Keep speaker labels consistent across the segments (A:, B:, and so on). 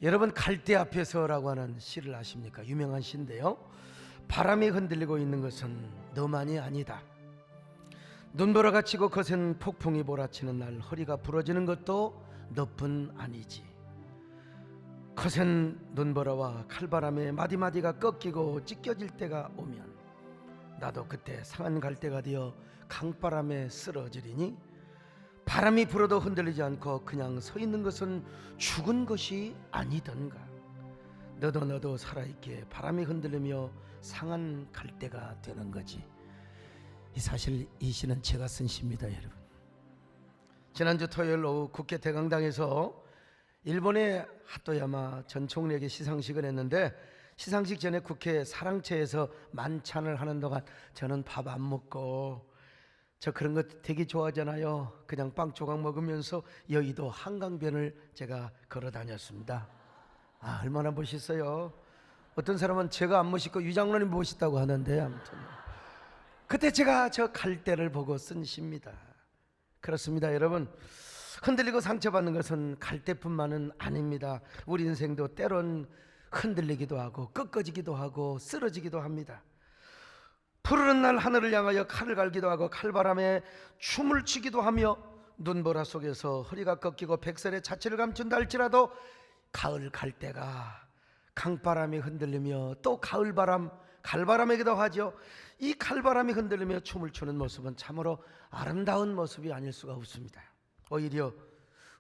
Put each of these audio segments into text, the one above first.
A: 여러분, 갈대 앞에서라고 하는 시를 아십니까? 유명한 시인데요. 바람이 흔들리고 있는 것은 너만이 아니다. 눈보라가 치고 거센 폭풍이 몰아치는 날 허리가 부러지는 것도 너뿐 아니지. 거센 눈보라와 칼바람에 마디마디가 꺾이고 찢겨질 때가 오면 나도 그때 상한 갈대가 되어 강바람에 쓰러지리니 바람이 불어도 흔들리지 않고 그냥 서 있는 것은 죽은 것이 아니던가. 너도 살아있기에 바람이 흔들리며 상한 갈대가 되는 거지. 사실 이 시는 제가 쓴 시입니다, 여러분. 지난주 토요일 오후 국회 대강당에서 일본의 하토야마 전 총리에게 시상식을 했는데, 시상식 전에 국회 사랑채에서 만찬을 하는 동안 저는 밥 안 먹고, 저 그런 거 되게 좋아하잖아요. 그냥 빵 조각 먹으면서 여의도 한강변을 제가 걸어 다녔습니다. 얼마나 멋있어요. 어떤 사람은 제가 안 멋있고 유 장로님 멋있다고 하는데, 아무튼 그때 제가 저 갈대를 보고 쓴 시입니다. 그렇습니다, 여러분. 흔들리고 상처받는 것은 갈대뿐만은 아닙니다. 우리 인생도 때론 흔들리기도 하고 꺾어지기도 하고 쓰러지기도 합니다. 푸르른 날 하늘을 향하여 칼을 갈기도 하고 칼바람에 춤을 추기도 하며 눈보라 속에서 허리가 꺾이고 백설의 자취를 감춘다 할지라도 가을 갈대가 강바람이 흔들리며 또 가을바람, 칼바람이기도 하죠. 이 칼바람이 흔들리며 춤을 추는 모습은 참으로 아름다운 모습이 아닐 수가 없습니다. 오히려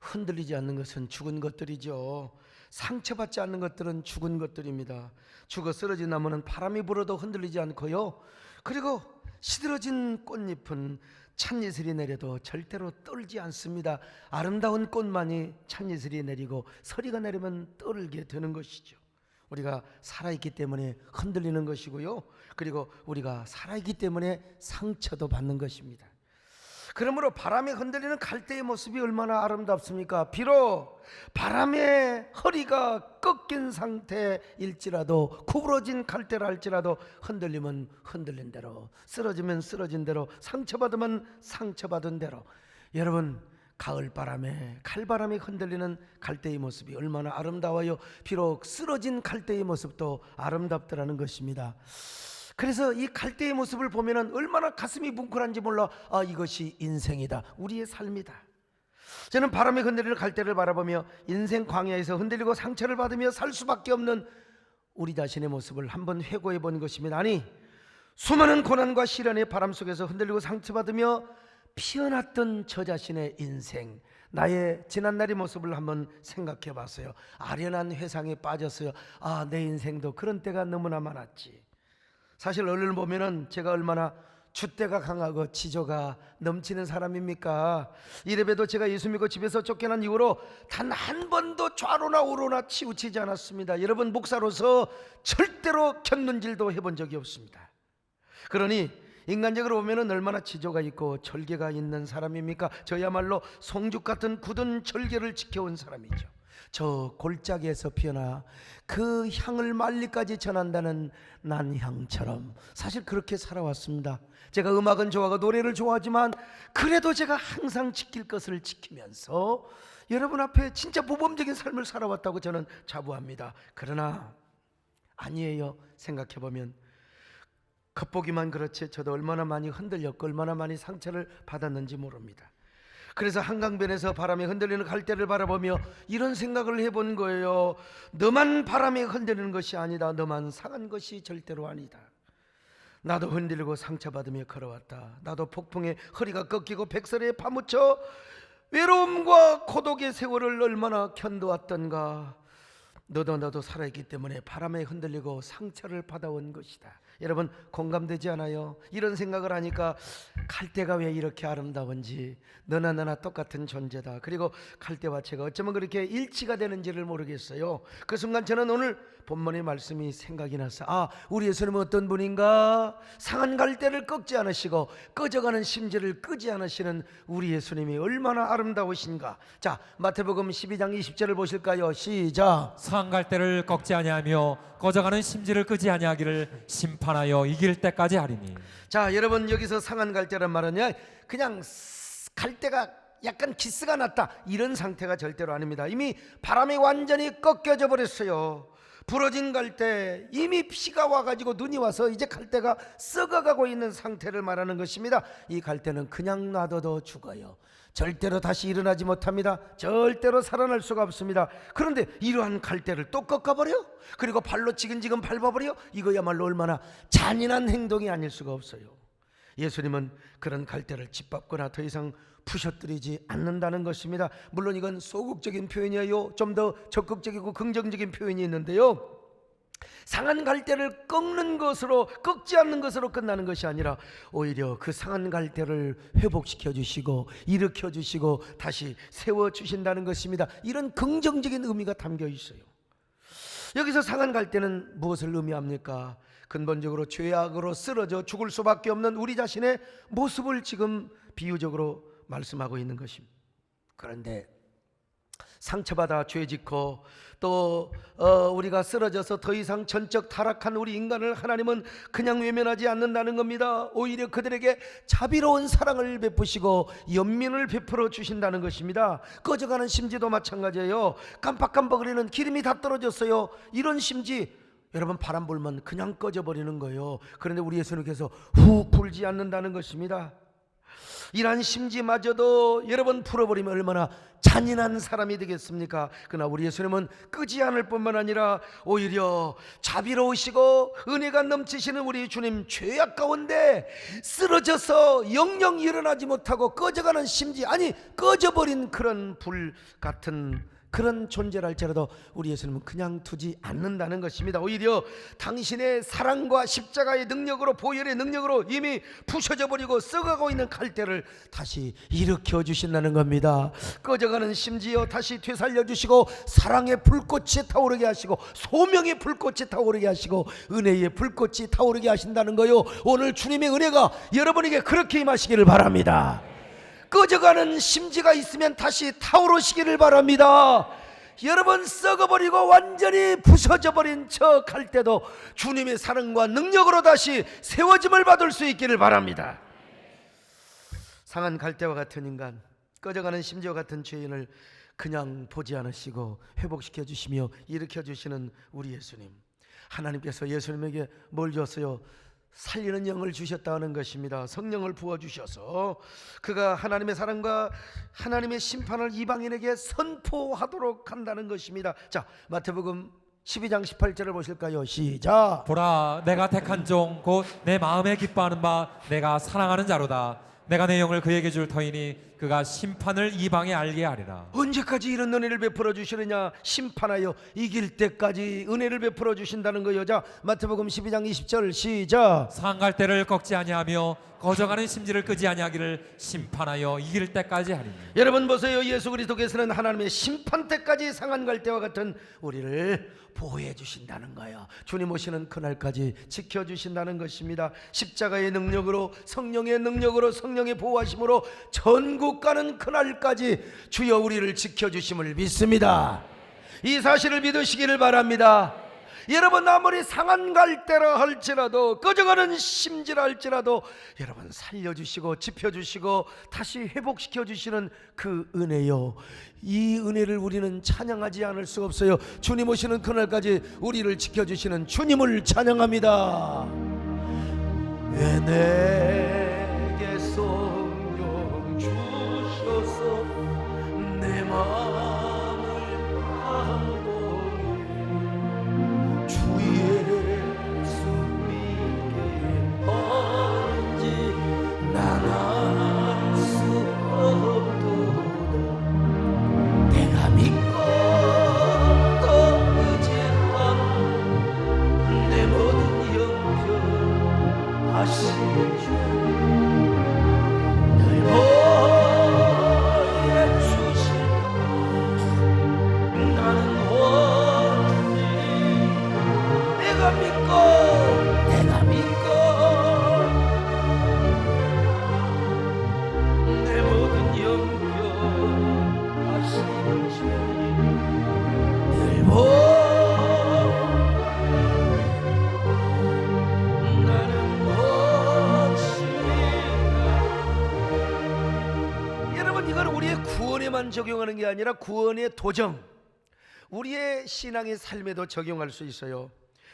A: 흔들리지 않는 것은 죽은 것들이죠. 상처받지 않는 것들은 죽은 것들입니다. 죽어 쓰러진 나무는 바람이 불어도 흔들리지 않고요, 그리고 시들어진 꽃잎은 찻이슬이 내려도 절대로 떨지 않습니다. 아름다운 꽃만이 찻이슬이 내리고 서리가 내리면 떨게 되는 것이죠. 우리가 살아있기 때문에 흔들리는 것이고요, 그리고 우리가 살아있기 때문에 상처도 받는 것입니다. 그러므로 바람에 흔들리는 갈대의 모습이 얼마나 아름답습니까? 비록 바람에 허리가 꺾인 상태일지라도, 구부러진 갈대라 할지라도 흔들리면 흔들린 대로, 쓰러지면 쓰러진 대로, 상처받으면 상처받은 대로, 여러분, 가을바람에 칼바람이 흔들리는 갈대의 모습이 얼마나 아름다워요. 비록 쓰러진 갈대의 모습도 아름답더라는 것입니다. 그래서 이 갈대의 모습을 보면 얼마나 가슴이 뭉클한지 몰라. 이것이 인생이다, 우리의 삶이다. 저는 바람에 흔들리는 갈대를 바라보며 인생 광야에서 흔들리고 상처를 받으며 살 수밖에 없는 우리 자신의 모습을 한번 회고해 본 것입니다. 아니, 수많은 고난과 시련의 바람 속에서 흔들리고 상처받으며 피어났던 저 자신의 인생, 나의 지난날의 모습을 한번 생각해 봤어요. 아련한 회상에 빠졌어요. 내 인생도 그런 때가 너무나 많았지. 사실 얼른 보면은 제가 얼마나 줏대가 강하고 지조가 넘치는 사람입니까? 이래봬도 제가 예수 믿고 집에서 쫓겨난 이후로 단 한 번도 좌로나 우로나 치우치지 않았습니다. 여러분, 목사로서 절대로 견눈질도 해본 적이 없습니다. 그러니 인간적으로 보면은 얼마나 지조가 있고 절개가 있는 사람입니까? 저야말로 송죽 같은 굳은 절개를 지켜온 사람이죠. 저 골짜기에서 피어나 그 향을 만리까지 전한다는 난향처럼 사실 그렇게 살아왔습니다. 제가 음악은 좋아하고 노래를 좋아하지만 그래도 제가 항상 지킬 것을 지키면서 여러분 앞에 진짜 모범적인 삶을 살아왔다고 저는 자부합니다. 그러나 아니에요. 생각해보면 겉보기만 그렇지 저도 얼마나 많이 흔들렸고 얼마나 많이 상처를 받았는지 모릅니다. 그래서 한강변에서 바람에 흔들리는 갈대를 바라보며 이런 생각을 해본 거예요. 너만 바람에 흔들리는 것이 아니다. 너만 상한 것이 절대로 아니다. 나도 흔들리고 상처받으며 걸어왔다. 나도 폭풍에 허리가 꺾이고 백설에 파묻혀 외로움과 고독의 세월을 얼마나 견뎌왔던가. 너도 살아있기 때문에 바람에 흔들리고 상처를 받아온 것이다. 여러분, 공감되지 않아요? 이런 생각을 하니까 갈대가 왜 이렇게 아름다운지, 너나 나나 똑같은 존재다. 그리고 갈대와 제가 어쩌면 그렇게 일치가 되는지를 모르겠어요. 그 순간 저는 오늘 본문의 말씀이 생각이 났어. 우리 예수님은 어떤 분인가? 상한 갈대를 꺾지 않으시고 꺼져가는 심지를 끄지 않으시는 우리 예수님이 얼마나 아름다우신가. 자, 마태복음 12장 20절을 보실까요? 시작.
B: 상한 갈대를 꺾지 아니하며 꺼져가는 심지를 끄지 아니하기를 심판하여 이길 때까지 하리니.
A: 자, 여러분, 여기서 상한 갈대란 말은요, 그냥 갈대가 약간 기스가 났다, 이런 상태가 절대로 아닙니다. 이미 바람이 완전히 꺾여져 버렸어요. 부러진 갈대, 이미 피가 와가지고 눈이 와서 이제 갈대가 썩어가고 있는 상태를 말하는 것입니다. 이 갈대는 그냥 놔둬도 죽어요. 절대로 다시 일어나지 못합니다. 절대로 살아날 수가 없습니다. 그런데 이러한 갈대를 또 꺾어버려? 그리고 발로 지근지근 밟아버려? 이거야말로 얼마나 잔인한 행동이 아닐 수가 없어요. 예수님은 그런 갈대를 짓밟거나 더 이상 부셔뜨리지 않는다는 것입니다. 물론 이건 소극적인 표현이에요. 좀 더 적극적이고 긍정적인 표현이 있는데요, 상한 갈대를 꺾는 것으로, 꺾지 않는 것으로 끝나는 것이 아니라 오히려 그 상한 갈대를 회복시켜 주시고 일으켜 주시고 다시 세워 주신다는 것입니다. 이런 긍정적인 의미가 담겨 있어요. 여기서 상한 갈대는 무엇을 의미합니까? 근본적으로 죄악으로 쓰러져 죽을 수밖에 없는 우리 자신의 모습을 지금 비유적으로 말씀하고 있는 것입니다. 그런데 상처받아 죄짓고 또 우리가 쓰러져서 더 이상 전적 타락한 우리 인간을 하나님은 그냥 외면하지 않는다는 겁니다. 오히려 그들에게 자비로운 사랑을 베푸시고 연민을 베풀어 주신다는 것입니다. 꺼져가는 심지도 마찬가지예요. 깜빡깜빡거리는 기름이 다 떨어졌어요. 이런 심지 여러분 바람 불면 그냥 꺼져버리는 거예요. 그런데 우리 예수님께서 훅 불지 않는다는 것입니다. 이러한 심지마저도 여러분 풀어버리면 얼마나 잔인한 사람이 되겠습니까? 그러나 우리 예수님은 끄지 않을 뿐만 아니라 오히려 자비로우시고 은혜가 넘치시는 우리 주님, 죄악 가운데 쓰러져서 영영 일어나지 못하고 꺼져가는 심지, 아니 꺼져버린 그런 불 같은 그런 존재랄지라도 우리 예수님은 그냥 두지 않는다는 것입니다. 오히려 당신의 사랑과 십자가의 능력으로, 보혈의 능력으로 이미 부셔져 버리고 썩어가고 있는 갈대를 다시 일으켜 주신다는 겁니다. 꺼져가는 심지어 다시 되살려 주시고 사랑의 불꽃이 타오르게 하시고 소명의 불꽃이 타오르게 하시고 은혜의 불꽃이 타오르게 하신다는 거요. 오늘 주님의 은혜가 여러분에게 그렇게 임하시기를 바랍니다. 꺼져가는 심지가 있으면 다시 타오르시기를 바랍니다. 여러분, 썩어버리고 완전히 부서져버린 저 갈대도 주님의 사랑과 능력으로 다시 세워짐을 받을 수 있기를 바랍니다. 상한 갈대와 같은 인간, 꺼져가는 심지와 같은 죄인을 그냥 보지 않으시고 회복시켜 주시며 일으켜 주시는 우리 예수님, 하나님께서 예수님에게 뭘 줬어요? 살리는 영을 주셨다는 것입니다. 성령을 부어주셔서 그가 하나님의 사랑과 하나님의 심판을 이방인에게 선포하도록 한다는 것입니다. 자, 마태복음 12장 18절을 보실까요? 시작.
B: 보라, 내가 택한 종 곧 내 마음에 기뻐하는 바 내가 사랑하는 자로다. 내가 내 영을 그에게 줄 터이니 그가 심판을 이방에 알게 하리라.
A: 언제까지 이런 은혜를 베풀어 주시느냐? 심판하여 이길 때까지 은혜를 베풀어 주신다는 거예요. 자, 마태복음 12장 20절 시작.
B: 상한 갈대를 꺾지 아니하며 거저가는 심지를 끄지 아니하기를 심판하여 이길 때까지 하리니.
A: 여러분 보세요. 예수 그리스도께서는 하나님의 심판 때까지 상한 갈대와 같은 우리를 보호해 주신다는 거예요. 주님 오시는 그날까지 지켜주신다는 것입니다. 십자가의 능력으로, 성령의 능력으로, 성령의 보호하심으로 전국 가는 그날까지 주여 우리를 지켜주심을 믿습니다. 이 사실을 믿으시기를 바랍니다. 여러분, 아무리 상한 갈대라 할지라도, 꺼져가는 심지라 할지라도 여러분 살려주시고 지켜주시고 다시 회복시켜주시는 그 은혜요, 이 은혜를 우리는 찬양하지 않을 수 없어요. 주님 오시는 그날까지 우리를 지켜주시는 주님을 찬양합니다. 왜 내게 성령 주셔서 내 마음을 감동해 주의 예수 믿게 하는지 난 알 수 없도다. 내가 믿고 또 의지한 내 모든 형편 하신 주 날 보호해 주신 세례만 적용하는 게 아니라 구원의 도정, 우리의 신앙의 삶에도 적용할 수 있어요.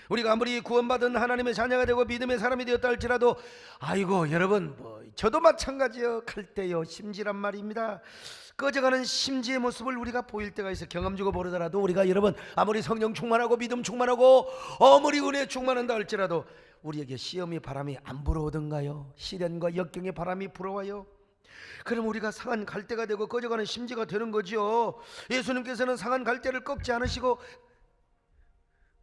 A: 우리가 아무리 구원받은 하나님의 자녀가 되고 믿음의 사람이 되었다 할지라도, 아이고 여러분, 저도 마찬가지요. 갈대요 심지란 말입니다. 꺼져가는 심지의 모습을 우리가 보일 때가 있어. 경험 주고 모르더라도 우리가 여러분 아무리 성령 충만하고 믿음 충만하고 아무리 은혜 충만한다 할지라도 우리에게 시험의 바람이 안 불어오던가요? 시련과 역경의 바람이 불어와요. 그럼 우리가 상한 갈대가 되고 꺼져가는 심지가 되는 거죠. 예수님께서는 상한 갈대를 꺾지 않으시고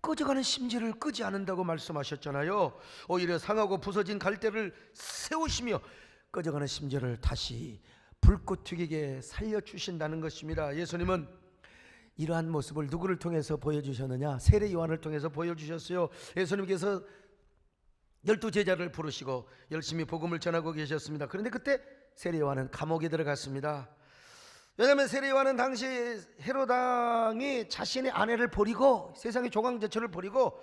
A: 꺼져가는 심지를 끄지 않는다고 말씀하셨잖아요. 오히려 상하고 부서진 갈대를 세우시며 꺼져가는 심지를 다시 불꽃 튀기게 살려주신다는 것입니다. 예수님은 이러한 모습을 누구를 통해서 보여주셨느냐? 세례 요한을 통해서 보여주셨어요. 예수님께서 12 제자를 부르시고 열심히 복음을 전하고 계셨습니다. 그런데 그때 세례 요한은 감옥에 들어갔습니다. 왜냐하면 세례 요한은 당시 헤로당이 자신의 아내를 버리고, 세상의 조강제철을 버리고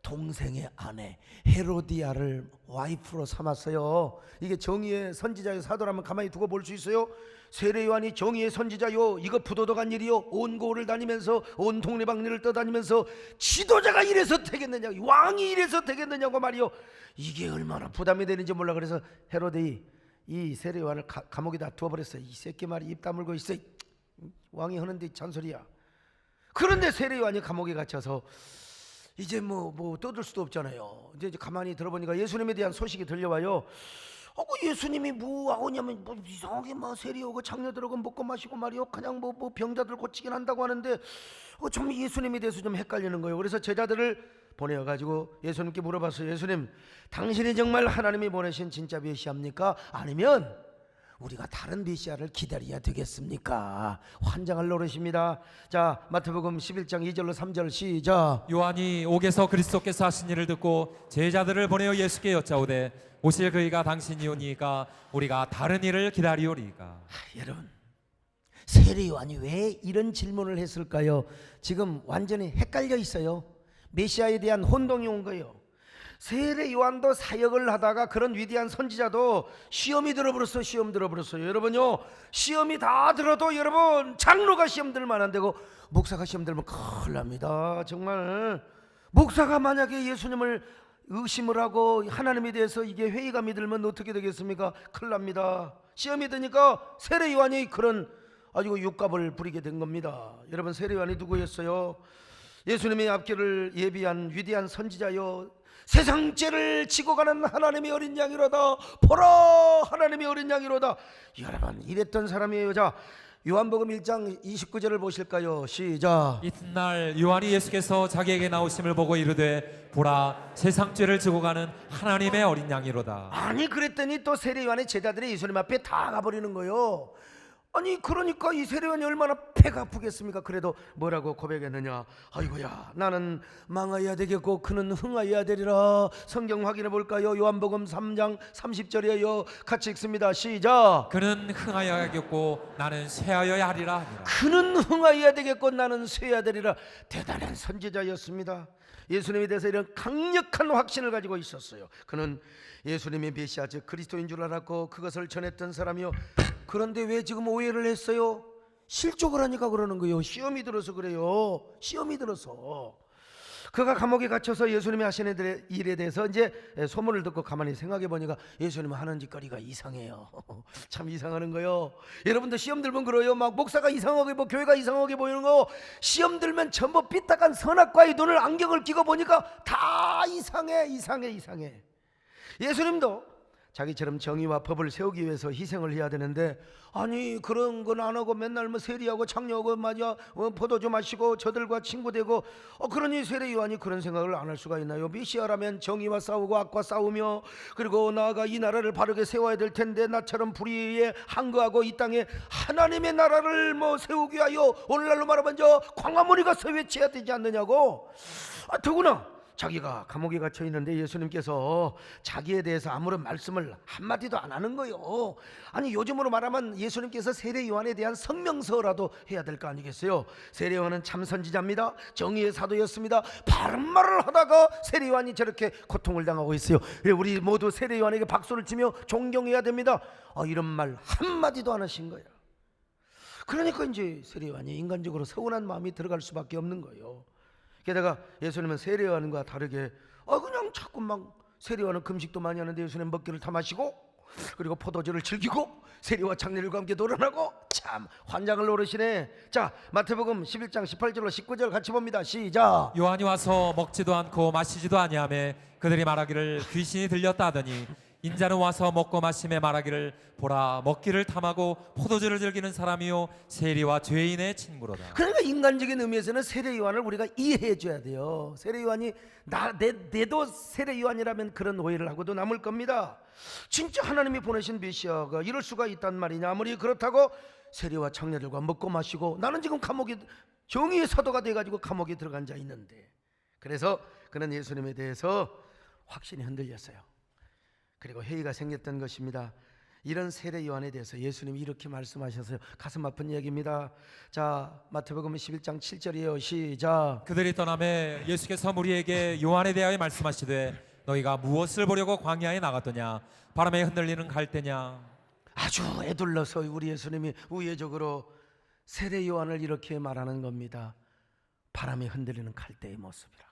A: 동생의 아내 헤로디아를 와이프로 삼았어요. 이게 정의의 선지자의 사도라면 가만히 두고 볼 수 있어요? 세례 요한이 정의의 선지자요, 이거 부도덕한 일이요, 온 고을을 다니면서 온 동네방네를 떠다니면서 지도자가 이래서 되겠느냐, 왕이 이래서 되겠느냐고 말이요. 이게 얼마나 부담이 되는지 몰라. 그래서 헤로데이 이 세례 요한을 감옥에다 두어버렸어요. 이 새끼 말이 입 다물고 있어, 왕이 하는데 잔소리야. 그런데 세례 요한이 감옥에 갇혀서 이제 뭐 떠들 수도 없잖아요. 이제 가만히 들어보니까 예수님에 대한 소식이 들려와요. 예수님이 뭐 하냐면 이상하게 세례 오고 장녀들 오고 먹고 마시고 말이요, 그냥 병자들 고치긴 한다고 하는데 좀 예수님에 대해서 좀 헷갈리는 거예요. 그래서 제자들을 보내어가지고 예수님께 물어봤어요. 예수님, 당신이 정말 하나님이 보내신 진짜 메시아입니까? 아니면 우리가 다른 메시아를 기다려야 되겠습니까? 환장할 노릇입니다. 자, 마태복음 11장 2절로 3절 시작.
B: 요한이 옥에서 그리스도께서 하신 일을 듣고 제자들을 보내어 예수께 여짜오되 오실 그이가 당신이오니까 우리가 다른 일을 기다리오리까.
A: 여러분, 세례 요한이 왜 이런 질문을 했을까요? 지금 완전히 헷갈려 있어요. 메시아에 대한 혼동이 온 거예요. 세례 요한도 사역을 하다가 그런 위대한 선지자도 시험이 들어버렸어요. 시험 들어버렸어요. 여러분요, 시험이 다 들어도 여러분 장로가 시험 들면 안 되고 목사가 시험 들면 큰일 납니다. 정말 목사가 만약에 예수님을 의심을 하고 하나님에 대해서 이게 회의감이 들면 어떻게 되겠습니까? 큰일 납니다. 시험이 드니까 세례 요한이 그런 아주 육갑을 부리게 된 겁니다. 여러분, 세례 요한이 누구였어요? 예수님의 앞길을 예비한 위대한 선지자요, 세상 죄를 지고 가는 하나님의 어린 양이로다. 보라, 하나님의 어린 양이로다. 여러분, 이랬던 사람이에요. 자, 요한복음 1장 29절을 보실까요? 시작.
B: 이튿날 요한이 예수께서 자기에게 나오심을 보고 이르되 보라, 세상 죄를 지고 가는 하나님의 어린 양이로다.
A: 아니, 그랬더니 또 세례 요한의 제자들이 예수님 앞에 다 가버리는 거예요. 아니, 그러니까 이 세례 요한이 얼마나 배가 아프겠습니까? 그래도 뭐라고 고백했느냐? 아이고야, 나는 망하여야 되겠고 그는 흥하여야 되리라. 성경 확인해 볼까요? 요한복음 3장 30절이에요. 같이 읽습니다. 시작.
B: 그는 흥하여야겠고 나는 쇠하여야 하리라 하니라.
A: 그는 흥하여야 되겠고 나는 쇠해야 되리라. 대단한 선지자였습니다. 예수님에 대해서 이런 강력한 확신을 가지고 있었어요. 그는 예수님의 메시아, 즉 그리스도인 줄 알았고 그것을 전했던 사람이요. 그런데 왜 지금 오해를 했어요? 실족을 하니까 그러는 거예요. 시험이 들어서 그래요. 시험이 들어서. 그가 감옥에 갇혀서 예수님이 하시는 일에 대해서 이제 소문을 듣고 가만히 생각해 보니까 예수님 하는 짓거리가 이상해요. 참 이상하는 거요. 여러분들 시험 들면 그래요. 막 목사가 이상하게 교회가 이상하게 보이는 거, 시험 들면 전부 삐딱한 선악과의 눈을 안경을 끼고 보니까 다 이상해. 예수님도 자기처럼 정의와 법을 세우기 위해서 희생을 해야 되는데, 아니 그런 건 안 하고 맨날 세리하고 장려하고 포도주 마시고 저들과 친구 되고, 그러니 세례 요한이 그런 생각을 안 할 수가 있나요? 메시아라면 정의와 싸우고 악과 싸우며, 그리고 나아가 이 나라를 바르게 세워야 될 텐데 나처럼 불의에 항거하고 이 땅에 하나님의 나라를 세우기 위하여 오늘날로 말하면 광화문에 가서 외쳐야 되지 않느냐고. 더구나 자기가 감옥에 갇혀 있는데 예수님께서 자기에 대해서 아무런 말씀을 한마디도 안 하는 거예요. 아니, 요즘으로 말하면 예수님께서 세례 요한에 대한 성명서라도 해야 될 거 아니겠어요? 세례 요한은 참 선지자입니다. 정의의 사도였습니다. 바른 말을 하다가 세례 요한이 저렇게 고통을 당하고 있어요. 우리 모두 세례 요한에게 박수를 치며 존경해야 됩니다. 이런 말 한마디도 안 하신 거예요. 그러니까 이제 세례요한이 인간적으로 서운한 마음이 들어갈 수밖에 없는 거예요. 게다가 예수님은 세례요한과 다르게 그냥 자꾸 막 세례요한은 금식도 많이 하는데 예수님 먹기를 다 마시고 그리고 포도주를 즐기고 세리와 장례들과 함께 노련하고 참 환장을 노르시네. 자, 마태복음 11장 18절로 19절 같이 봅니다. 시작.
B: 요한이 와서 먹지도 않고 마시지도 아니하며 그들이 말하기를 귀신이 들렸다 하더니 인자는 와서 먹고 마심에 말하기를 보라 먹기를 탐하고 포도주를 즐기는 사람이요 세리와 죄인의 친구로다.
A: 그러니까 인간적인 의미에서는 세례 요한을 우리가 이해해 줘야 돼요. 세례 요한이 내도 세례 요한이라면 그런 오해를 하고도 남을 겁니다. 진짜 하나님이 보내신 메시아가 이럴 수가 있단 말이냐. 아무리 그렇다고 세리와 청년들과 먹고 마시고 나는 지금 감옥에 정의의 사도가 돼가지고 감옥에 들어간 자 있는데, 그래서 그는 예수님에 대해서 확신이 흔들렸어요. 그리고 회의가 생겼던 것입니다. 이런 세례 요한에 대해서 예수님이 이렇게 말씀하셨어요. 가슴 아픈 얘기입니다. 자, 마태복음 11장 7절이에요. 시작.
B: 그들이 떠나매 예수께서 무리에게 요한에 대하여 말씀하시되 너희가 무엇을 보려고 광야에 나갔더냐? 바람에 흔들리는 갈대냐?
A: 아주 애둘러서 우리 예수님이 우회적으로 세례 요한을 이렇게 말하는 겁니다. 바람에 흔들리는 갈대의 모습이라고.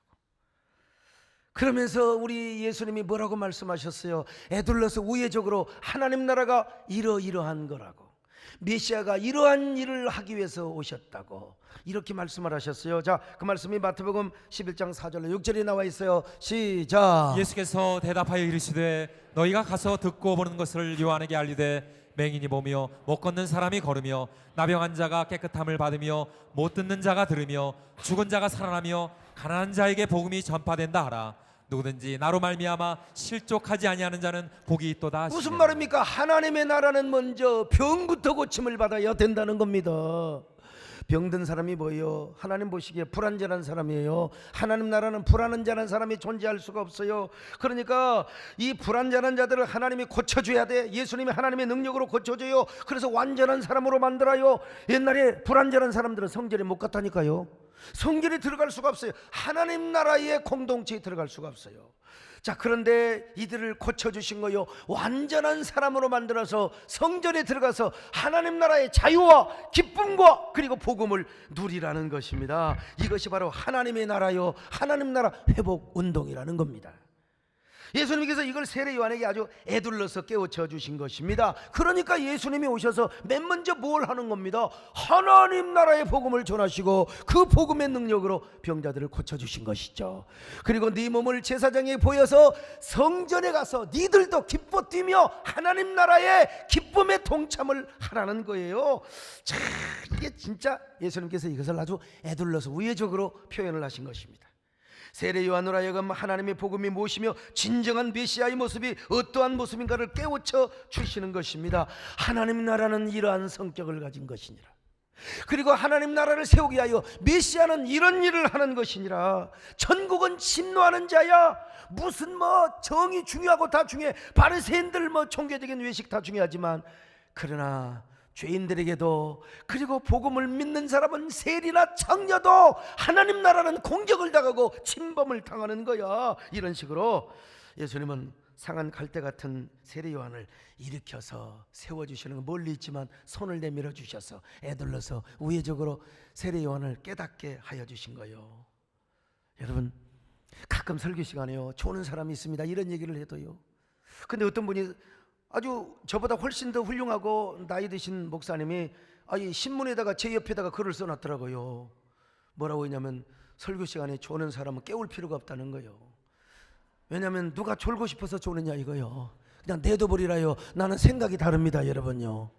A: 그러면서 우리 예수님이 뭐라고 말씀하셨어요? 애둘러서 우회적으로 하나님 나라가 이러이러한 거라고, 메시아가 이러한 일을 하기 위해서 오셨다고 이렇게 말씀을 하셨어요. 자, 그 말씀이 마태복음 11장 4절로 6절에 나와 있어요. 시작.
B: 예수께서 대답하여 이르시되 너희가 가서 듣고 보는 것을 요한에게 알리되 맹인이 보며 못 걷는 사람이 걸으며 나병한 자가 깨끗함을 받으며 못 듣는 자가 들으며 죽은 자가 살아나며 가난한 자에게 복음이 전파된다 하라. 누구든지 나로 말미암아 실족하지 아니하는 자는 복이 있도다 하시니라.
A: 무슨 말입니까? 하나님의 나라는 먼저 병부터 고침을 받아야 된다는 겁니다. 병든 사람이 뭐예요? 하나님 보시기에 불완전한 사람이에요. 하나님 나라는 불완전한 사람이 존재할 수가 없어요. 그러니까 이 불완전한 자들을 하나님이 고쳐줘야 돼. 예수님이 하나님의 능력으로 고쳐줘요. 그래서 완전한 사람으로 만들어요. 옛날에 불완전한 사람들은 성전에 못 갔다니까요. 성전에 들어갈 수가 없어요. 하나님 나라의 공동체에 들어갈 수가 없어요. 자, 그런데 이들을 고쳐주신 거요, 완전한 사람으로 만들어서 성전에 들어가서 하나님 나라의 자유와 기쁨과 그리고 복음을 누리라는 것입니다. 이것이 바로 하나님의 나라요, 하나님 나라 회복 운동이라는 겁니다. 예수님께서 이걸 세례 요한에게 아주 애둘러서 깨우쳐 주신 것입니다. 그러니까 예수님이 오셔서 맨 먼저 뭘 하는 겁니다. 하나님 나라의 복음을 전하시고 그 복음의 능력으로 병자들을 고쳐주신 것이죠. 그리고 네 몸을 제사장에게 보여서 성전에 가서 니들도 기뻐 뛰며 하나님 나라의 기쁨에 동참을 하라는 거예요. 참, 이게 진짜 예수님께서 이것을 아주 애둘러서 우회적으로 표현을 하신 것입니다. 세례 요한으로 하여금 하나님의 복음이 무엇이며 진정한 메시아의 모습이 어떠한 모습인가를 깨우쳐 주시는 것입니다. 하나님 나라는 이러한 성격을 가진 것이니라. 그리고 하나님 나라를 세우기 위하여 메시아는 이런 일을 하는 것이니라. 천국은 진노하는 자야. 무슨 정이 중요하고 다 중요해. 바리새인들 종교적인 외식 다 중요하지만, 그러나 죄인들에게도, 그리고 복음을 믿는 사람은 세리나 창녀도 하나님 나라는 공격을 당하고 침범을 당하는 거야. 이런 식으로 예수님은 상한 갈대 같은 세례 요한을 일으켜서 세워주시는 건 멀리 있지만 손을 내밀어 주셔서 애둘러서 우회적으로 세례 요한을 깨닫게 하여 주신 거예요. 여러분, 가끔 설교 시간에요, 조는 사람이 있습니다 이런 얘기를 해도요, 근데 어떤 분이 아주 저보다 훨씬 더 훌륭하고 나이 드신 목사님이 신문에다가 제 옆에다가 글을 써놨더라고요. 뭐라고 했냐면, 설교 시간에 조는 사람은 깨울 필요가 없다는 거예요. 왜냐하면 누가 졸고 싶어서 조느냐 이거요. 그냥 내둬버리라요. 나는 생각이 다릅니다, 여러분요.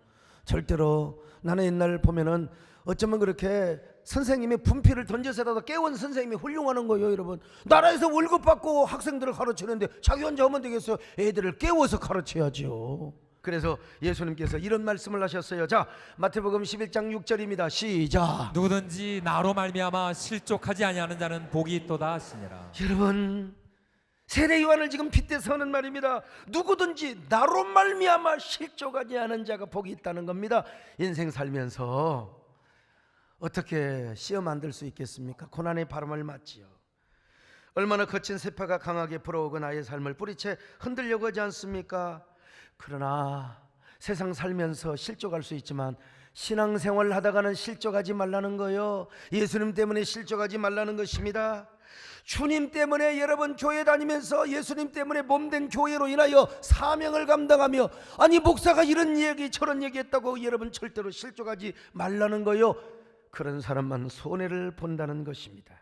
A: 절대로. 나는 옛날 보면은 어쩌면 그렇게 선생님이 분필을 던져서라도 깨운 선생님이 훌륭하는 거예요, 여러분. 나라에서 월급 받고 학생들을 가르치는데 자기 혼자 하면 되겠어요? 애들을 깨워서 가르쳐야죠. 그래서 예수님께서 이런 말씀을 하셨어요. 자, 마태복음 11장 6절입니다. 시작.
B: 누구든지 나로 말미암아 실족하지 아니하는 자는 복이 있도다 하시니라.
A: 여러분, 세례 요한을 지금 빗대서 하는 말입니다. 누구든지 나로 말미암아 실족하지 않은 자가 복이 있다는 겁니다. 인생 살면서 어떻게 시험 안 들 수 있겠습니까? 고난의 바람을 맞지요. 얼마나 거친 세파가 강하게 불어오고 나의 삶을 뿌리채 흔들려고 하지 않습니까? 그러나 세상 살면서 실족할 수 있지만 신앙생활 하다가는 실족하지 말라는 거요. 예수님 때문에 실족하지 말라는 것입니다. 주님 때문에 여러분 교회 다니면서 예수님 때문에 몸된 교회로 인하여 사명을 감당하며 아니 목사가 이런 얘기 저런 얘기 했다고 여러분 절대로 실족하지 말라는 거요. 그런 사람만 손해를 본다는 것입니다.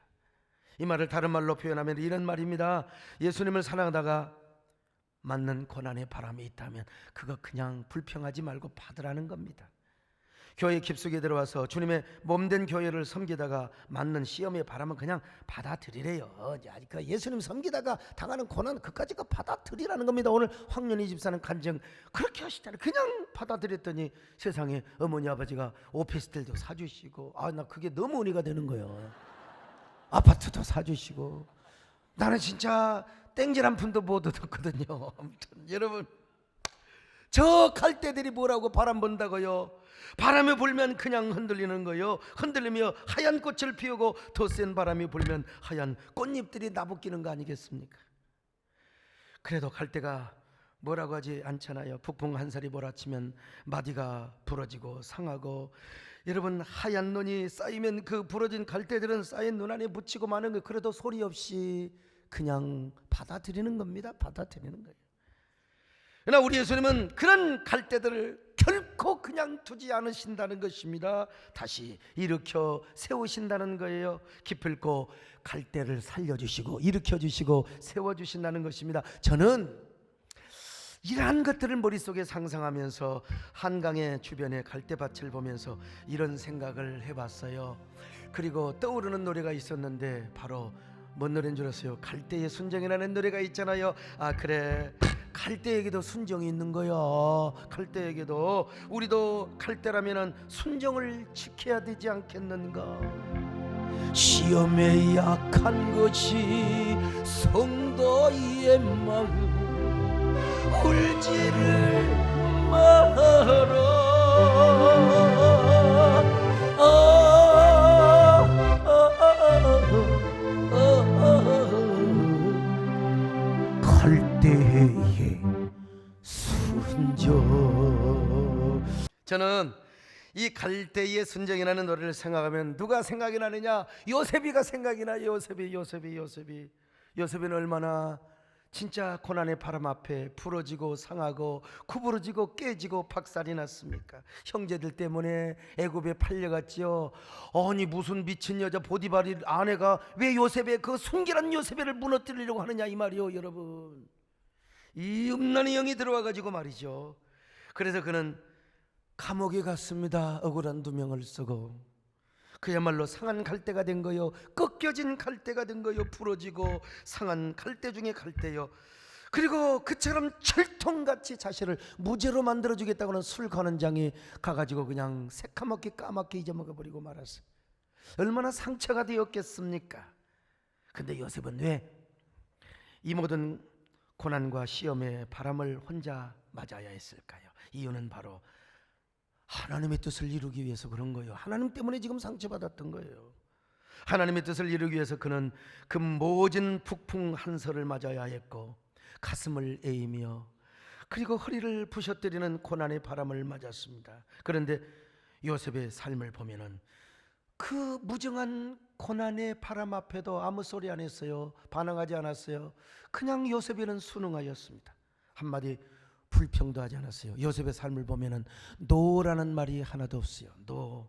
A: 이 말을 다른 말로 표현하면 이런 말입니다. 예수님을 사랑하다가 맞는 고난의 바람이 있다면 그거 그냥 불평하지 말고 받으라는 겁니다. 교회 깊숙이 들어와서 주님의 몸된 교회를 섬기다가 맞는 시험의 바람은 그냥 받아들이래요. 예수님 섬기다가 당하는 고난 그까지 받아들이라는 겁니다. 오늘 황년희 집사는 간증 그렇게 하시잖아요. 그냥 받아들였더니 세상에 어머니 아버지가 오피스텔도 사주시고 나 그게 너무 은혜가 되는 거예요. 아파트도 사주시고 나는 진짜 땡질 한 푼도 못 얻었거든요. 아무튼 여러분 저 갈대들이 뭐라고 바람 본다고요? 바람이 불면 그냥 흔들리는 거요. 흔들리며 하얀 꽃을 피우고 더 센 바람이 불면 하얀 꽃잎들이 나부끼는 거 아니겠습니까? 그래도 갈대가 뭐라고 하지 않잖아요. 북풍 한 살이 몰아치면 마디가 부러지고 상하고 여러분 하얀 눈이 쌓이면 그 부러진 갈대들은 쌓인 눈 안에 묻히고 마는 거 그래도 소리 없이 그냥 받아들이는 겁니다. 받아들이는 거예요. 그러나 우리 예수님은 그런 갈대들을 결코 그냥 두지 않으신다는 것입니다. 다시 일으켜 세우신다는 거예요. 기필코 갈대를 살려주시고 일으켜주시고 세워주신다는 것입니다. 저는 이러한 것들을 머릿속에 상상하면서 한강의 주변에 갈대밭을 보면서 이런 생각을 해봤어요. 그리고 떠오르는 노래가 있었는데 바로 뭔 노래인 줄 아세요? 갈대의 순정이라는 노래가 있잖아요. 그래 갈대에게도 순정이 있는 거야. 갈대에게도 우리도 갈대라면 순정을 지켜야 되지 않겠는가. 시험에 약한 것이 성도의 마음 울지를 마라. 갈대의 순정. 저는 이 갈대의 순정이라는 노래를 생각하면 누가 생각이 나느냐? 요셉이가 생각이 나요. 요셉이는 얼마나 진짜 고난의 바람 앞에 부러지고 상하고 구부러지고 깨지고 박살이 났습니까? 형제들 때문에 애굽에 팔려갔지요. 아니 무슨 미친 여자 보디발이 아내가 왜 요셉의 그 순결한 요셉을 무너뜨리려고 하느냐 이 말이요. 여러분 이 음란의 영이 들어와 가지고 말이죠. 그래서 그는 감옥에 갔습니다. 억울한 누명을 쓰고 그야말로 상한 갈대가 된 거요. 꺾여진 갈대가 된 거요. 부러지고 상한 갈대 중에 갈대요. 그리고 그처럼 철통같이 자신을 무죄로 만들어주겠다고는 술관원장이 가가지고 그냥 새카맣게 까맣게 잊어먹어버리고 말았어요. 얼마나 상처가 되었겠습니까? 근데 요셉은 왜 이 모든 고난과 시험의 바람을 혼자 맞아야 했을까요? 이유는 바로 하나님의 뜻을 이루기 위해서 그런 거예요. 하나님 때문에 지금 상처받았던 거예요. 하나님의 뜻을 이루기 위해서 그는 그 모진 북풍 한설을 맞아야 했고 가슴을 에이며 그리고 허리를 부셔뜨리는 고난의 바람을 맞았습니다. 그런데 요셉의 삶을 보면은 그 무정한 고난의 바람 앞에도 아무 소리 안 했어요. 반항하지 않았어요. 그냥 요셉에는 순응하였습니다. 한마디 불평도 하지 않았어요. 요셉의 삶을 보면은 노라는 말이 하나도 없어요. 노.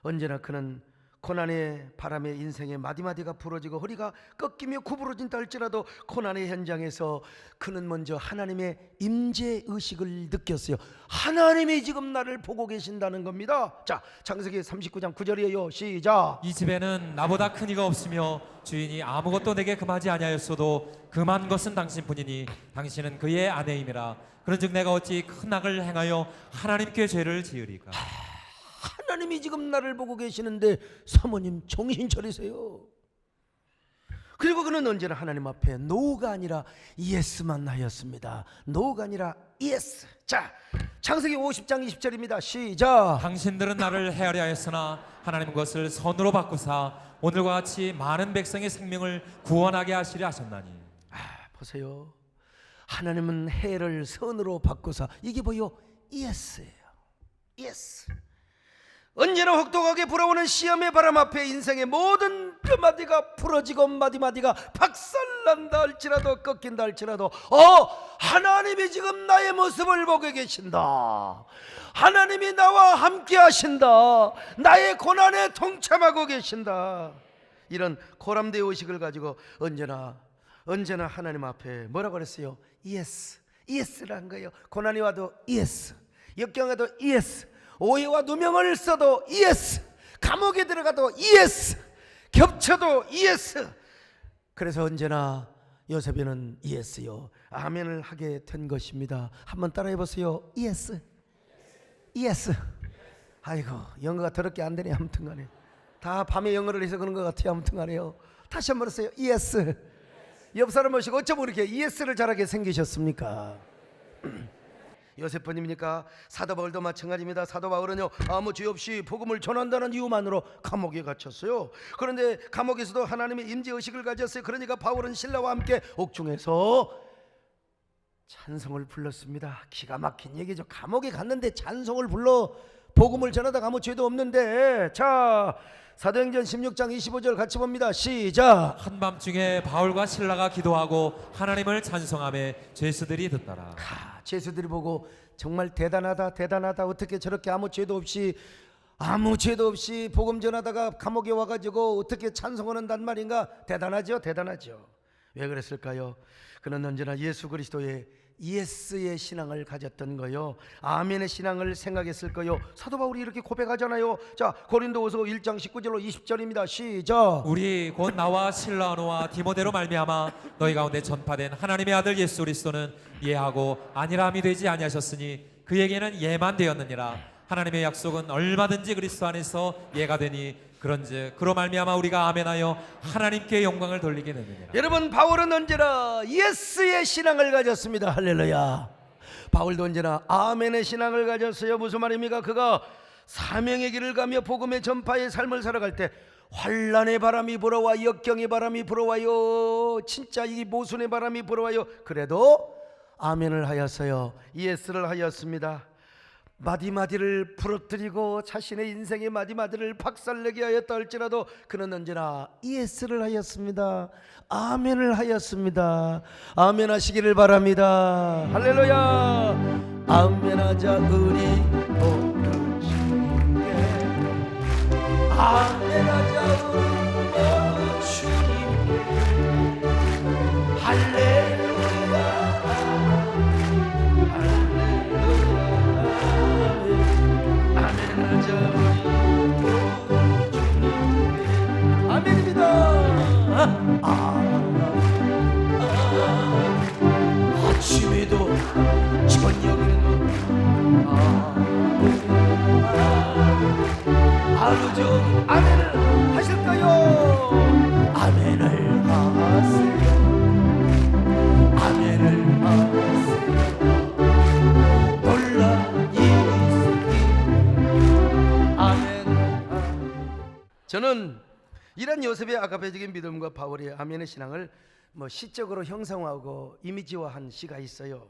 A: 언제나 그는 고난의 바람에 인생의 마디마디가 부러지고 허리가 꺾이며 구부러진다 할지라도 고난의 현장에서 그는 먼저 하나님의 임재 의식을 느꼈어요. 하나님이 지금 나를 보고 계신다는 겁니다. 자, 창세기 39장 9절이에요. 시작.
B: 이 집에는 나보다 큰 이가 없으며 주인이 아무것도 내게 금하지 아니하였어도 금한 것은 당신뿐이니 당신은 그의 아내임이라. 그런즉 내가 어찌 큰 악을 행하여 하나님께 죄를 지으리까.
A: 하나님이 지금 나를 보고 계시는데 사모님 정신 차리세요. 그리고 그는 언제나 하나님 앞에 노가 아니라 예스만 하였습니다. 노가 아니라 예스. 자, 창세기 50장 20절입니다. 시작.
B: 당신들은 나를 헤아려 하였으나 하나님은 것을 선으로 바꾸사 오늘과 같이 많은 백성의 생명을 구원하게 하시려 하셨나니.
A: 보세요. 하나님은 해를 선으로 바꾸사 이게 뭐요? 예스예요. 예스. 언제나 혹독하게 불어오는 시험의 바람 앞에 인생의 모든 뼈마디가 부러지고 마디마디가 박살난다 할지라도 꺾인다 할지라도 하나님이 지금 나의 모습을 보고 계신다. 하나님이 나와 함께 하신다. 나의 고난에 동참하고 계신다. 이런 고람된 의식을 가지고 언제나 하나님 앞에 뭐라고 그랬어요? 예스, 예스란 거예요. 고난이 와도 예스, 역경에도 예스, 오해와 누명을 써도 예스, 감옥에 들어가도 예스, 겹쳐도 예스. 그래서 언제나 요셉이는 예스요, 아멘을 하게 된 것입니다. 한번 따라해 보세요. 예스, 예스. 아이고, 영어가 더럽게 안 되네. 아무튼 간에 다 밤에 영어를 해서 그런 것 같아요. 아무튼 간에요. 다시 한번 하세요. 예스. 옆 사람 모시고 어쩌면 이렇게 예스를 잘하게 생기셨습니까? 요셉뿐입니까? 사도 바울도 마찬가지입니다. 사도 바울은요, 아무 죄 없이 복음을 전한다는 이유만으로 감옥에 갇혔어요. 그런데 감옥에서도 하나님의 임재의식을 가졌어요. 그러니까 바울은 신라와 함께 옥중에서 찬송을 불렀습니다. 기가 막힌 얘기죠. 감옥에 갔는데 찬송을 불러 복음을 전하다가 아무 죄도 없는데. 자, 사도행전 16장 25절 같이 봅니다. 시작.
B: 한밤중에 바울과 신라가 기도하고 하나님을 찬송하며 죄수들이 듣더라.
A: 죄수들이 보고 정말 대단하다, 대단하다. 어떻게 저렇게 아무 죄도 없이 복음 전하다가 감옥에 와가지고 어떻게 찬송을 한단 말인가. 대단하죠, 대단하죠. 왜 그랬을까요? 그는 언제나 예수 그리스도의 예스의 신앙을 가졌던 거요, 아멘의 신앙을 생각했을 거요. 사도 바울이 이렇게 고백하잖아요. 자, 고린도후서 1장 19절로 20절입니다. 시작.
B: 우리 곧 나와 실라노와 디모데로 말미암아 너희 가운데 전파된 하나님의 아들 예수 그리스도는 예하고 아니라함이 되지 아니하셨으니 그에게는 예만 되었느니라. 하나님의 약속은 얼마든지 그리스도 안에서 예가 되니 그런즉 그로 말미암아 우리가 아멘하여 하나님께 영광을 돌리게 되느니라.
A: 여러분, 바울은 언제나 예스의 신앙을 가졌습니다. 할렐루야. 바울도 언제나 아멘의 신앙을 가졌어요. 무슨 말입니까? 그가 사명의 길을 가며 복음의 전파의 삶을 살아갈 때 환난의 바람이 불어와 역경의 바람이 불어와요. 진짜 이 모순의 바람이 불어와요. 그래도 아멘을 하였어요. 예스를 하였습니다. 마디마디를 부러뜨리고 자신의 인생의 마디마디를 박살내게 하였다 할지라도 그는 언제나 예스를 하였습니다. 아멘을 하였습니다. 아멘 하시기를 바랍니다. 할렐루야. 아멘하자 우리 모두 주님께. 아멘하자 우리 모두 주님께. 할렐루야. 아멘입니다. 아침에도 저녁에도 하루 종일 아멘을 하실까요? 아멘을 하세요. 아멘을 하세요. 놀라 저는 이런 요셉의 아가페적인 믿음과 바울의 아멘의 신앙을 시적으로 형상화하고 이미지화한 시가 있어요.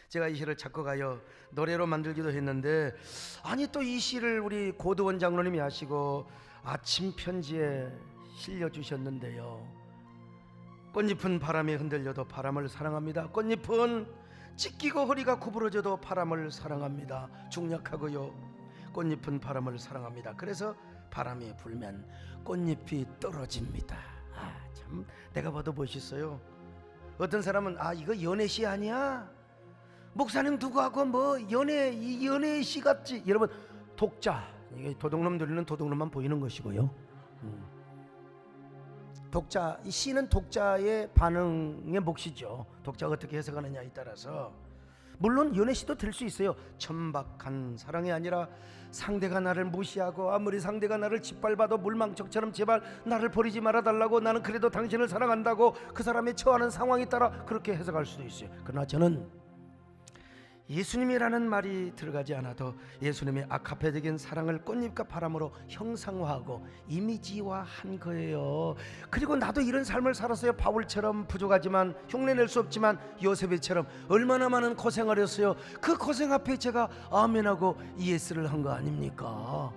A: 제가 이 시를 작곡하여 노래로 만들기도 했는데, 아니 또 이 시를 우리 고두원 장로님이 하시고 아침 편지에 실려주셨는데요. 꽃잎은 바람에 흔들려도 바람을 사랑합니다. 꽃잎은 찢기고 허리가 구부러져도 바람을 사랑합니다. 중약하고요. 꽃잎은 바람을 사랑합니다. 그래서 바람이 불면 꽃잎이 떨어집니다. 참 내가 봐도 멋있어요. 어떤 사람은 이거 연애시 아니야? 목사님 누구하고 연애 시 같지? 여러분, 독자, 이게 도둑놈 들리는 도둑놈만 보이는 것이고요. 독자, 이 시는 독자의 반응의 몫이죠. 독자가 어떻게 해석하느냐에 따라서 물론 연애시도 될 수 있어요. 천박한 사랑이 아니라 상대가 나를 무시하고 아무리 상대가 나를 짓밟아도 물망척처럼 제발 나를 버리지 말아달라고, 나는 그래도 당신을 사랑한다고 그 사람의 처하는 상황에 따라 그렇게 해석할 수도 있어요. 그러나 저는 예수님이라는 말이 들어가지 않아도 예수님의 아카페적인 사랑을 꽃잎과 바람으로 형상화하고 이미지화한 거예요. 그리고 나도 이런 삶을 살았어요. 바울처럼 부족하지만 흉내낼 수 없지만 요셉처럼 얼마나 많은 고생을 했어요. 그 고생 앞에 제가 아멘하고 예스를 한 거 아닙니까?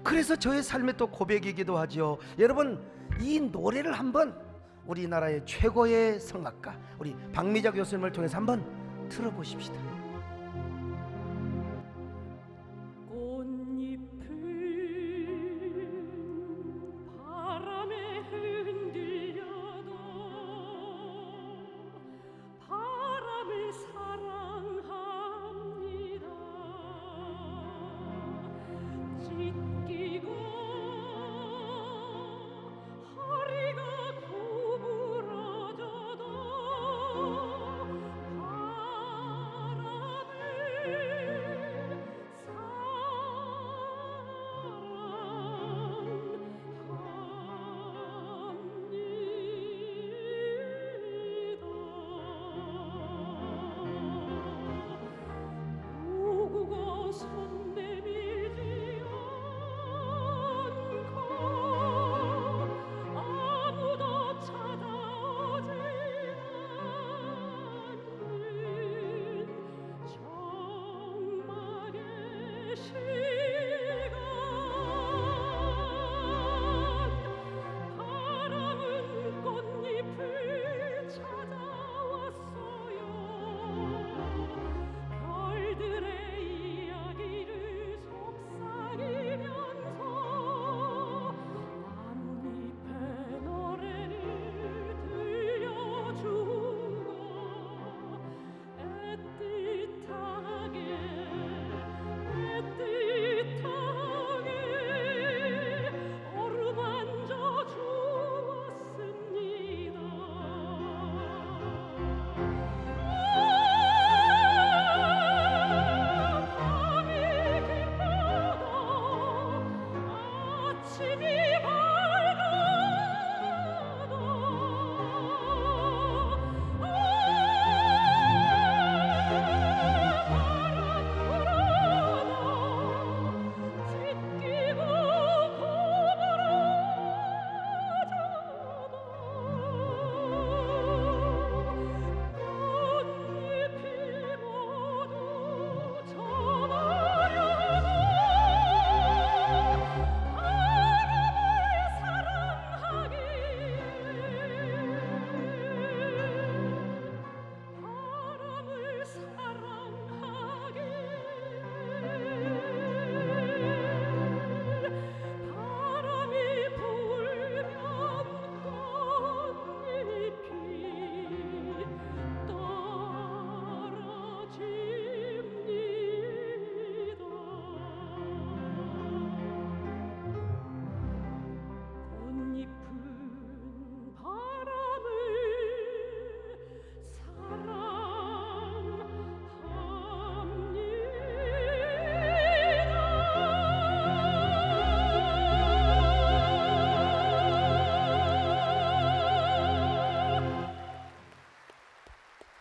A: 그래서 저의 삶의 또 고백이기도 하지요. 여러분, 이 노래를 한번 우리나라의 최고의 성악가 우리 박미자 교수님을 통해서 한번 들어보십시다.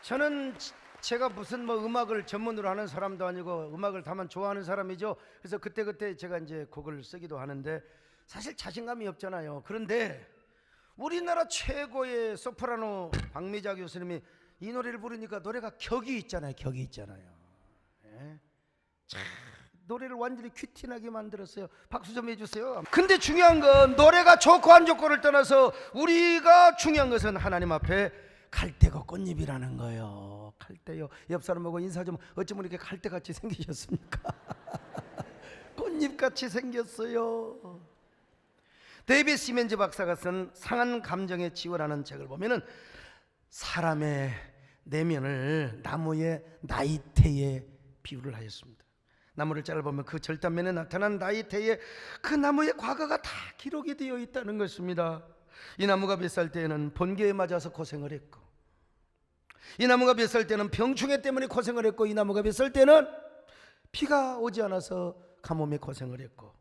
A: 저는 제가 무슨 뭐 음악을 전문으로 하는 사람도 아니고 음악을 다만 좋아하는 사람이죠. 그래서 그때그때 제가 이제 곡을 쓰기도 하는데 사실 자신감이 없잖아요. 그런데 우리나라 최고의 소프라노 박미자 교수님이 이 노래를 부르니까 노래가 격이 있잖아요. 격이 있잖아요. 예? 참, 노래를 완전히 큐티나게 만들었어요. 박수 좀 해주세요. 근데 중요한 건 노래가 좋고 안 좋고를 떠나서 우리가 중요한 것은 하나님 앞에 갈대고 꽃잎이라는 거예요. 갈대요. 옆 사람 보고 인사 좀. 어쩌면 이렇게 갈대같이 생기셨습니까? 꽃잎같이 생겼어요. 데이비드 시멘즈 박사가 쓴 상한 감정의 지원하는 책을 보면은 사람의 내면을 나무의 나이테에 비유를 하였습니다. 나무를 잘라보면 그 절단면에 나타난 나이테에 그 나무의 과거가 다 기록이 되어 있다는 것입니다. 이 나무가 몇 살 때에는 번개에 맞아서 고생을 했고, 이 나무가 몇 살 때는 병충해 때문에 고생을 했고, 이 나무가 몇 살 때는 비가 오지 않아서 가뭄에 고생을 했고,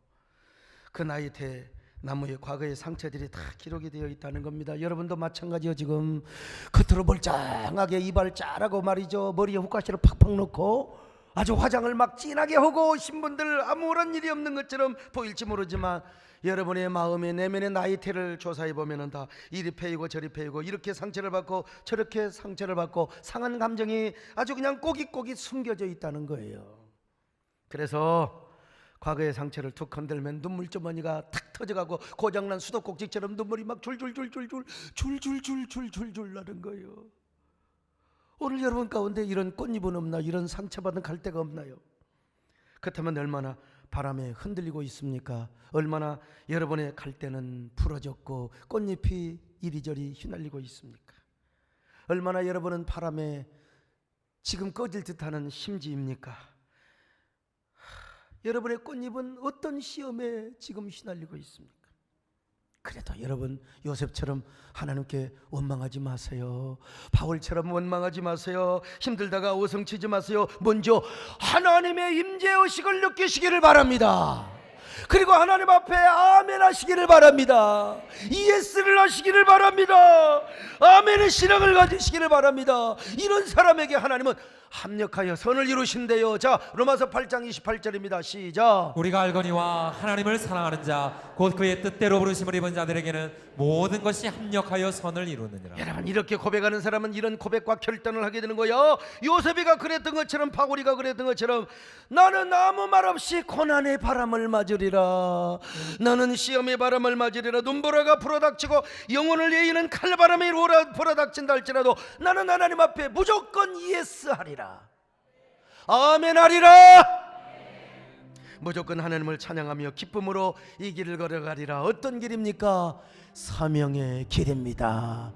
A: 그 나이테에 나무의 과거의 상처들이 다 기록이 되어 있다는 겁니다. 여러분도 마찬가지요. 지금 겉으로 멀쩡하게 이발 짜라고 말이죠, 머리에 훅가시를 팍팍 넣고 아주 화장을 막 진하게 하고 오신 분들 아무런 일이 없는 것처럼 보일지 모르지만 여러분의 마음의 내면의 나이테를 조사해 보면은 다 이리 패이고 저리 패이고 이렇게 상처를 받고 저렇게 상처를 받고 상한 감정이 아주 그냥 꼬깃꼬깃 숨겨져 있다는 거예요. 그래서 과거의 상처를 툭 흔들면 눈물주머니가 탁 터져가고 고장난 수도꼭지처럼 눈물이 막 줄줄줄줄줄 나는 거예요. 오늘 여러분 가운데 이런 꽃잎은 없나? 이런 상처받은 갈대가 없나요? 그렇다면 얼마나 바람에 흔들리고 있습니까? 얼마나 여러분의 갈대는 부러졌고 꽃잎이 이리저리 휘날리고 있습니까? 얼마나 여러분은 바람에 지금 꺼질 듯하는 심지입니까? 여러분의 꽃잎은 어떤 시험에 지금 휘날리고 있습니까? 그래도 여러분 요셉처럼 하나님께 원망하지 마세요. 바울처럼 원망하지 마세요. 힘들다가 오성치지 마세요. 먼저 하나님의 임재의식을 느끼시기를 바랍니다. 그리고 하나님 앞에 아멘 하시기를 바랍니다. 예스를 하시기를 바랍니다. 아멘의 신앙을 가지시기를 바랍니다. 이런 사람에게 하나님은 합력하여 선을 이루신대요. 자, 로마서 8장 28절입니다. 시작.
B: 우리가 알거니와 하나님을 사랑하는 자 곧 그의 뜻대로 부르심을 입은 자들에게는 모든 것이 합력하여 선을 이루느니라.
A: 여러분, 이렇게 고백하는 사람은 이런 고백과 결단을 하게 되는 거예요. 요셉이가 그랬던 것처럼, 바울이가 그랬던 것처럼, 나는 아무 말 없이 고난의 바람을 맞으리라. 나는 시험의 바람을 맞으리라. 눈보라가 불어닥치고 영혼을 예이는 칼바람이 불어닥친다 할지라도 나는 하나님 앞에 무조건 예스하리라. 아멘 하리라. 무조건 하나님을 찬양하며 기쁨으로 이 길을 걸어가리라. 어떤 길입니까? 사명의 길입니다.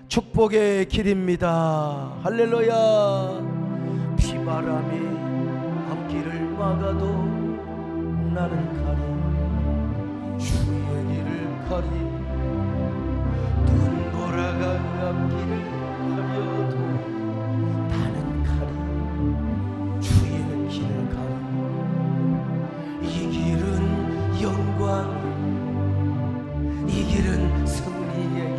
A: 축복의 길입니다. 할렐루야. 비바람이 앞길을 막아도 나는 가리, 주의 길을 가리. 눈보라가 앞길을 가려도 나는 가리, 주의 길을 가리. 이 길은 영광, 이 길은 승리의 길.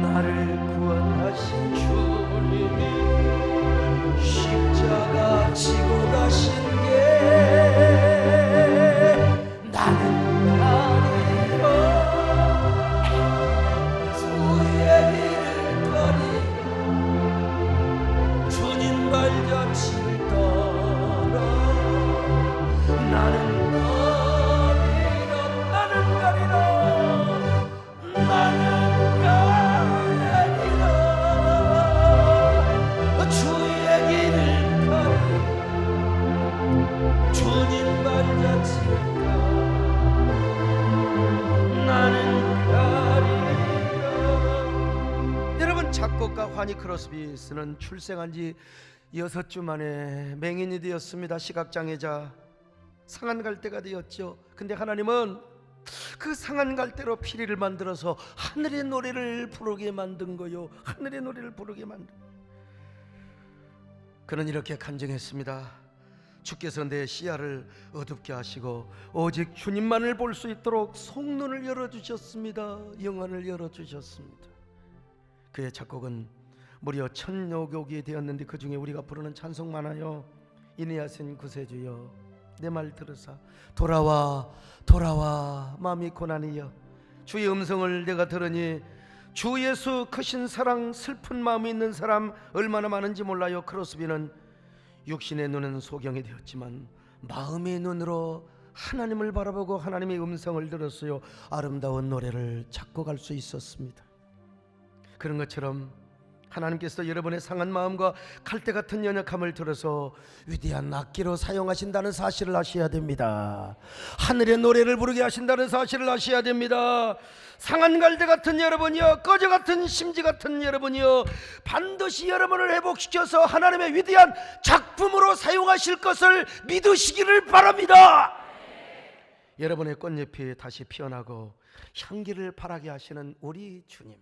A: 나를 구원하신 주님이 십자가 지고 가신 게 나는 가리라. 주의 길을 가리라. 주님 발자취 따라 나는 가리라. 나는 가리라. 나는 가리라. 주의 길을 가리. 주님 발자취 따라 나는 가리라. 여러분, 작곡가 화니 크로스비 스는 출생한 지 6주 만에 맹인이 되었습니다. 시각장애자, 상한 갈대가 되었죠. 근데 하나님은 그 상한 갈대로 피리를 만들어서 하늘의 노래를 부르게 만든 거요. 하늘의 노래를 부르게 만든. 그는 이렇게 간증했습니다. 주께서 내 시야를 어둡게 하시고 오직 주님만을 볼 수 있도록 속눈을 열어주셨습니다. 영안을 열어주셨습니다. 그의 작곡은 무려 1000여 곡이 되었는데 그 중에 우리가 부르는 찬송 많아요. 이내하신 구세주여 내 말 들으사 돌아와 돌아와 마음이 고난이여. 주의 음성을 내가 들으니 주 예수 크신 사랑, 슬픈 마음이 있는 사람 얼마나 많은지 몰라요. 크로스비는 육신의 눈은 소경이 되었지만 마음의 눈으로 하나님을 바라보고 하나님의 음성을 들었어요. 아름다운 노래를 작곡할 수 있었습니다. 그런 것처럼 하나님께서 여러분의 상한 마음과 칼대 같은 연약함을 들어서 위대한 악기로 사용하신다는 사실을 아셔야 됩니다. 하늘의 노래를 부르게 하신다는 사실을 아셔야 됩니다. 상한 갈대 같은 여러분이요, 꺼져 같은 심지 같은 여러분이요, 반드시 여러분을 회복시켜서 하나님의 위대한 작품으로 사용하실 것을 믿으시기를 바랍니다. 여러분의 꽃잎이 다시 피어나고 향기를 바라게 하시는 우리 주님,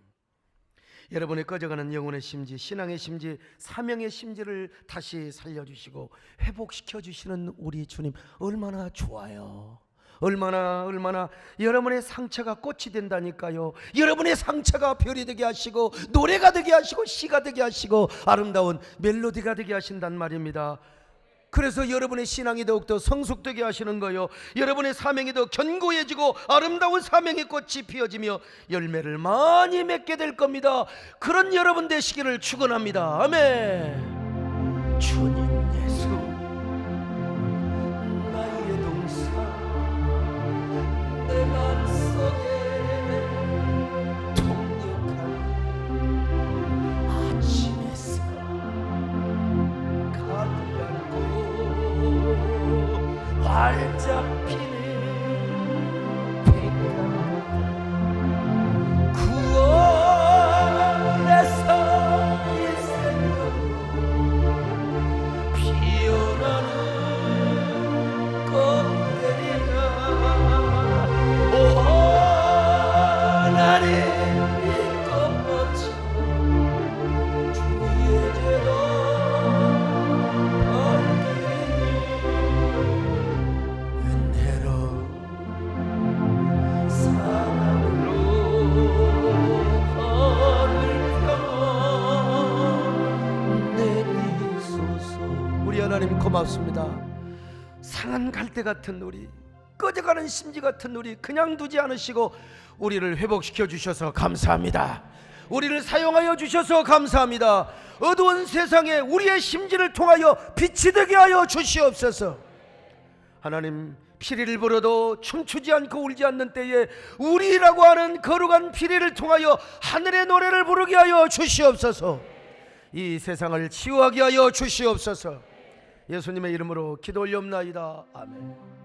A: 여러분의 꺼져가는 영혼의 심지, 신앙의 심지, 사명의 심지를 다시 살려주시고 회복시켜주시는 우리 주님 얼마나 좋아요. 얼마나 여러분의 상처가 꽃이 된다니까요. 여러분의 상처가 별이 되게 하시고 노래가 되게 하시고 시가 되게 하시고 아름다운 멜로디가 되게 하신단 말입니다. 그래서 여러분의 신앙이 더욱더 성숙되게 하시는 거예요. 여러분의 사명이 더 견고해지고 아름다운 사명의 꽃이 피어지며 열매를 많이 맺게 될 겁니다. 그런 여러분 되시기를 축원합니다. 아멘. 주님 예수 나의 꽃밭이 주의 죄다 은혜로 사랑으로 하늘 평안 내리소서. 우리 하나님 고맙습니다. 상한 갈대 같은 우리, 꺼져가는 심지 같은 우리 그냥 두지 않으시고 우리를 회복시켜 주셔서 감사합니다. 우리를 사용하여 주셔서 감사합니다. 어두운 세상에 우리의 심지를 통하여 빛이 되게 하여 주시옵소서. 하나님, 피리를 불어도 춤추지 않고 울지 않는 때에 우리라고 하는 거룩한 피리를 통하여 하늘의 노래를 부르게 하여 주시옵소서. 이 세상을 치유하게 하여 주시옵소서. 예수님의 이름으로 기도 올리옵나이다. 아멘.